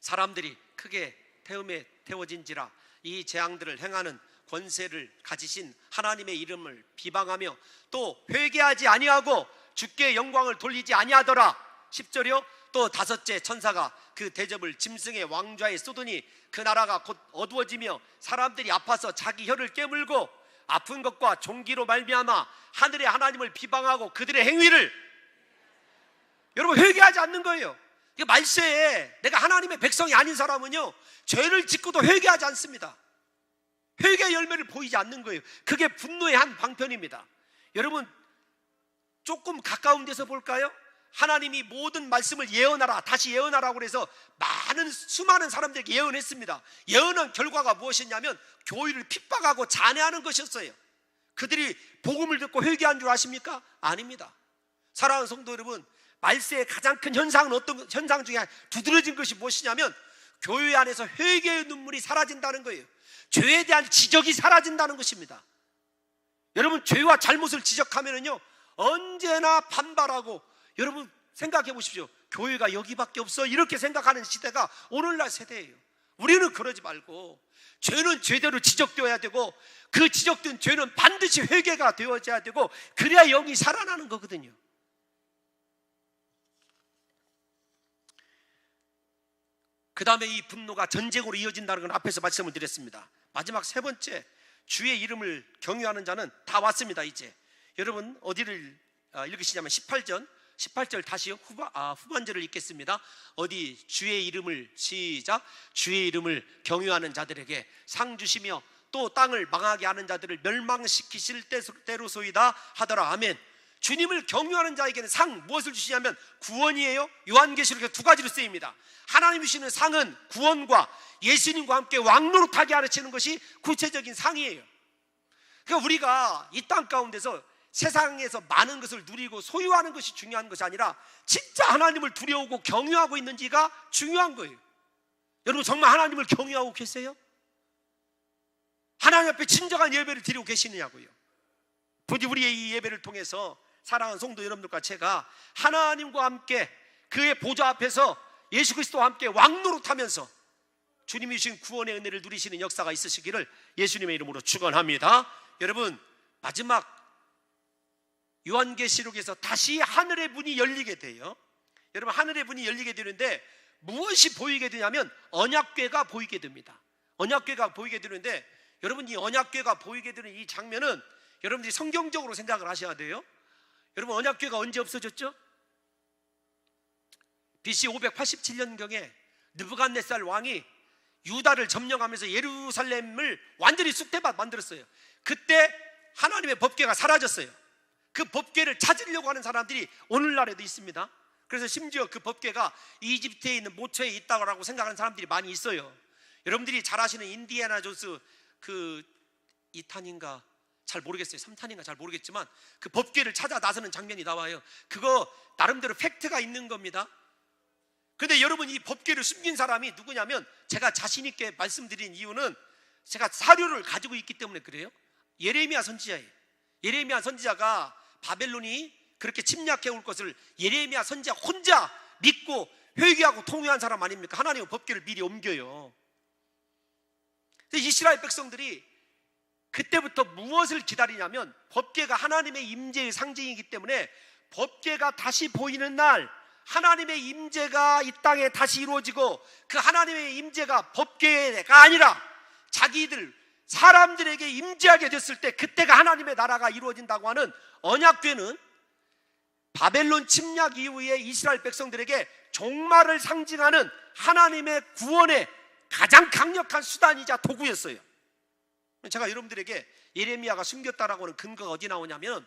[SPEAKER 2] 사람들이 크게 태움에 태워진지라 이 재앙들을 행하는 권세를 가지신 하나님의 이름을 비방하며 또 회개하지 아니하고 주께 영광을 돌리지 아니하더라. 10절이요. 또 다섯째 천사가 그 대접을 짐승의 왕좌에 쏟으니 그 나라가 곧 어두워지며 사람들이 아파서 자기 혀를 깨물고 아픈 것과 종기로 말미암아 하늘의 하나님을 비방하고 그들의 행위를 여러분 회개하지 않는 거예요. 이게 말세에 내가 하나님의 백성이 아닌 사람은요 죄를 짓고도 회개하지 않습니다. 회개의 열매를 보이지 않는 거예요. 그게 분노의 한 방편입니다. 여러분 조금 가까운 데서 볼까요? 하나님이 모든 말씀을 예언하라, 다시 예언하라고 해서 수많은 사람들에게 예언했습니다. 예언한 결과가 무엇이냐면 교회를 핍박하고 잔해하는 것이었어요. 그들이 복음을 듣고 회개한 줄 아십니까? 아닙니다. 사랑하는 성도 여러분, 말세의 가장 큰 현상은 어떤 현상 중에 두드러진 것이 무엇이냐면 교회 안에서 회개의 눈물이 사라진다는 거예요. 죄에 대한 지적이 사라진다는 것입니다. 여러분 죄와 잘못을 지적하면은요 언제나 반발하고, 여러분 생각해 보십시오. 교회가 여기밖에 없어 이렇게 생각하는 시대가 오늘날 세대예요. 우리는 그러지 말고 죄는 죄대로 지적되어야 되고 그 지적된 죄는 반드시 회개가 되어져야 되고 그래야 영이 살아나는 거거든요. 그 다음에 이 분노가 전쟁으로 이어진다는 건 앞에서 말씀을 드렸습니다. 마지막 세 번째, 주의 이름을 경유하는 자는 다 왔습니다. 이제 여러분 어디를 읽으시냐면 18절 다시 후반절을 읽겠습니다. 어디 주의 이름을 시작. 주의 이름을 경유하는 자들에게 상 주시며 또 땅을 망하게 하는 자들을 멸망시키실 때로소이다 하더라. 아멘. 주님을 경유하는 자에게는 상 무엇을 주시냐면 구원이에요. 요한계시록에 두 가지로 쓰입니다. 하나님 주시는 상은 구원과 예수님과 함께 왕노릇하게 하시는 것이 구체적인 상이에요. 그러니까 우리가 이 땅 가운데서 세상에서 많은 것을 누리고 소유하는 것이 중요한 것이 아니라 진짜 하나님을 두려워하고 경유하고 있는지가 중요한 거예요. 여러분 정말 하나님을 경유하고 계세요? 하나님 앞에 진정한 예배를 드리고 계시느냐고요. 부디 우리의 이 예배를 통해서 사랑하는 성도 여러분들과 제가 하나님과 함께 그의 보좌 앞에서 예수 그리스도와 함께 왕노릇하면서 주님이 주신 구원의 은혜를 누리시는 역사가 있으시기를 예수님의 이름으로 축원합니다. 여러분 마지막 요한계시록에서 다시 하늘의 문이 열리게 돼요. 여러분 하늘의 문이 열리게 되는데 무엇이 보이게 되냐면 언약궤가 보이게 됩니다. 언약궤가 보이게 되는데 여러분 이 언약궤가 보이게 되는 이 장면은 여러분들이 성경적으로 생각을 하셔야 돼요. 여러분 언약궤가 언제 없어졌죠? BC 587년경에 느부갓네살 왕이 유다를 점령하면서 예루살렘을 완전히 쑥대밭 만들었어요. 그때 하나님의 법궤가 사라졌어요. 그 법궤를 찾으려고 하는 사람들이 오늘날에도 있습니다. 그래서 심지어 그 법궤가 이집트에 있는 모처에 있다고 생각하는 사람들이 많이 있어요. 여러분들이 잘 아시는 인디애나 존스 그 2탄인가 잘 모르겠어요. 3탄인가 잘 모르겠지만 그 법궤를 찾아 나서는 장면이 나와요. 그거 나름대로 팩트가 있는 겁니다. 그런데 여러분 이 법궤를 숨긴 사람이 누구냐면 제가 자신 있게 말씀드린 이유는 제가 사료를 가지고 있기 때문에 그래요. 예레미야 선지자예요. 예레미야 선지자가 바벨론이 그렇게 침략해 올 것을 예레미야 선지자 혼자 믿고 회개하고 통회한 사람 아닙니까? 하나님은 법궤를 미리 옮겨요. 이스라엘 백성들이 그때부터 무엇을 기다리냐면 법궤가 하나님의 임재의 상징이기 때문에 법궤가 다시 보이는 날 하나님의 임재가 이 땅에 다시 이루어지고 그 하나님의 임재가 법궤가 아니라 자기들 사람들에게 임재하게 됐을 때 그때가 하나님의 나라가 이루어진다고 하는 언약궤는 바벨론 침략 이후에 이스라엘 백성들에게 종말을 상징하는 하나님의 구원의 가장 강력한 수단이자 도구였어요. 제가 여러분들에게 예레미야가 숨겼다라고 하는 근거가 어디 나오냐면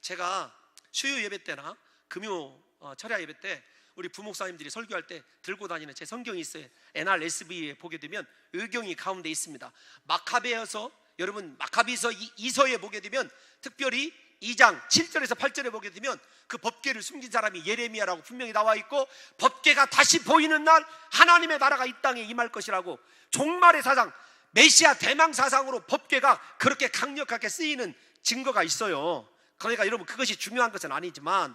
[SPEAKER 2] 제가 수요 예배 때나 금요 철야 예배 때 우리 부목사님들이 설교할 때 들고 다니는 제 성경이 있어요. NRSV에 보게 되면 의경이 가운데 있습니다. 마카베여서 여러분 마카비서 2서에 보게 되면 특별히 2장 7절에서 8절에 보게 되면 그 법궤를 숨긴 사람이 예레미야라고 분명히 나와 있고 법궤가 다시 보이는 날 하나님의 나라가 이 땅에 임할 것이라고 종말의 사상 메시아 대망 사상으로 법궤가 그렇게 강력하게 쓰이는 증거가 있어요. 그러니까 여러분 그것이 중요한 것은 아니지만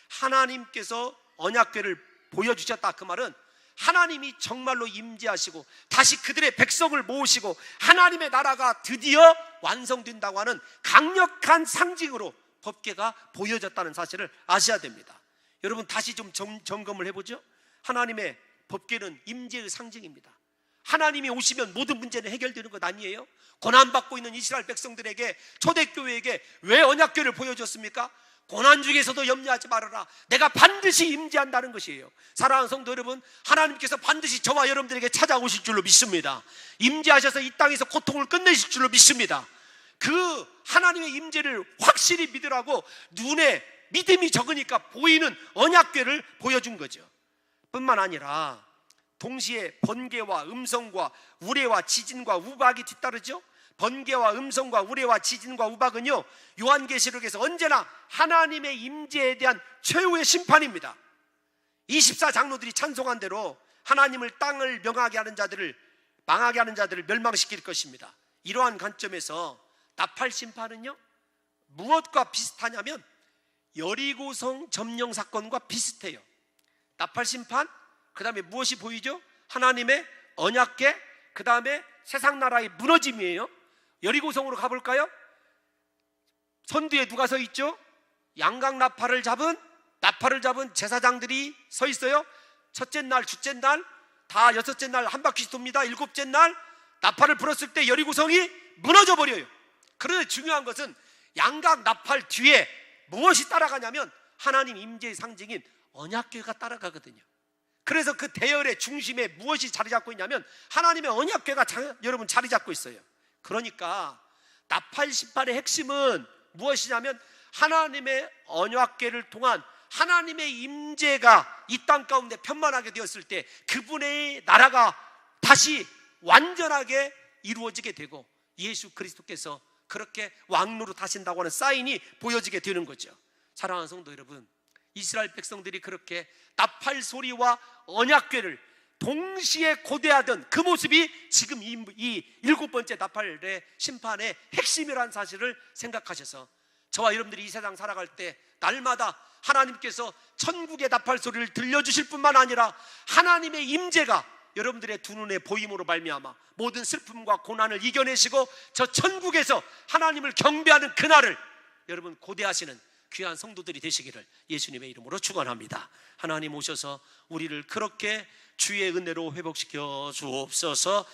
[SPEAKER 2] 하나님께서 언약궤를 보여주셨다 그 말은 하나님이 정말로 임재하시고 다시 그들의 백성을 모으시고 하나님의 나라가 드디어 완성된다고 하는 강력한 상징으로 법궤가 보여졌다는 사실을 아셔야 됩니다. 여러분 다시 좀 점검을 해보죠. 하나님의 법궤는 임재의 상징입니다. 하나님이 오시면 모든 문제는 해결되는 것 아니에요? 고난받고 있는 이스라엘 백성들에게, 초대교회에게 왜 언약궤를 보여줬습니까? 고난 중에서도 염려하지 말아라, 내가 반드시 임재한다는 것이에요. 사랑하는 성도 여러분, 하나님께서 반드시 저와 여러분들에게 찾아오실 줄로 믿습니다. 임재하셔서 이 땅에서 고통을 끝내실 줄로 믿습니다. 그 하나님의 임재를 확실히 믿으라고 눈에 믿음이 적으니까 보이는 언약궤를 보여준 거죠. 뿐만 아니라 동시에 번개와 음성과 우레와 지진과 우박이 뒤따르죠. 번개와 음성과 우레와 지진과 우박은요, 요한계시록에서 언제나 하나님의 임재에 대한 최후의 심판입니다. 24장로들이 찬송한 대로 하나님을 땅을 망하게 하는 자들을 멸망시킬 것입니다. 이러한 관점에서 나팔 심판은요, 무엇과 비슷하냐면 여리고성 점령 사건과 비슷해요. 나팔 심판, 그 다음에 무엇이 보이죠? 하나님의 언약궤, 그 다음에 세상 나라의 무너짐이에요. 여리고성으로 가볼까요? 선두에 누가 서 있죠? 양각 나팔을 잡은 제사장들이 서 있어요. 첫째 날, 둘째 날, 다 여섯째 날 한 바퀴씩 돕니다. 일곱째 날 나팔을 불었을 때 여리고성이 무너져 버려요. 그런데 중요한 것은 양각 나팔 뒤에 무엇이 따라가냐면 하나님 임재의 상징인 언약궤가 따라가거든요. 그래서 그 대열의 중심에 무엇이 자리 잡고 있냐면 하나님의 언약궤가 여러분 자리 잡고 있어요. 그러니까 나팔 심판의 핵심은 무엇이냐면 하나님의 언약궤를 통한 하나님의 임재가 이 땅 가운데 편만하게 되었을 때 그분의 나라가 다시 완전하게 이루어지게 되고 예수 그리스도께서 그렇게 왕로로 타신다고 하는 사인이 보여지게 되는 거죠. 사랑하는 성도 여러분, 이스라엘 백성들이 그렇게 나팔 소리와 언약궤를 동시에 고대하던 그 모습이 지금 이 일곱 번째 나팔의 심판의 핵심이라는 사실을 생각하셔서 저와 여러분들이 이 세상 살아갈 때 날마다 하나님께서 천국의 나팔 소리를 들려주실 뿐만 아니라 하나님의 임재가 여러분들의 두 눈에 보임으로 말미암아 모든 슬픔과 고난을 이겨내시고 저 천국에서 하나님을 경배하는 그날을 여러분 고대하시는 귀한 성도들이 되시기를 예수님의 이름으로 축원합니다. 하나님 오셔서 우리를 그렇게 주의 은혜로 회복시켜 주옵소서.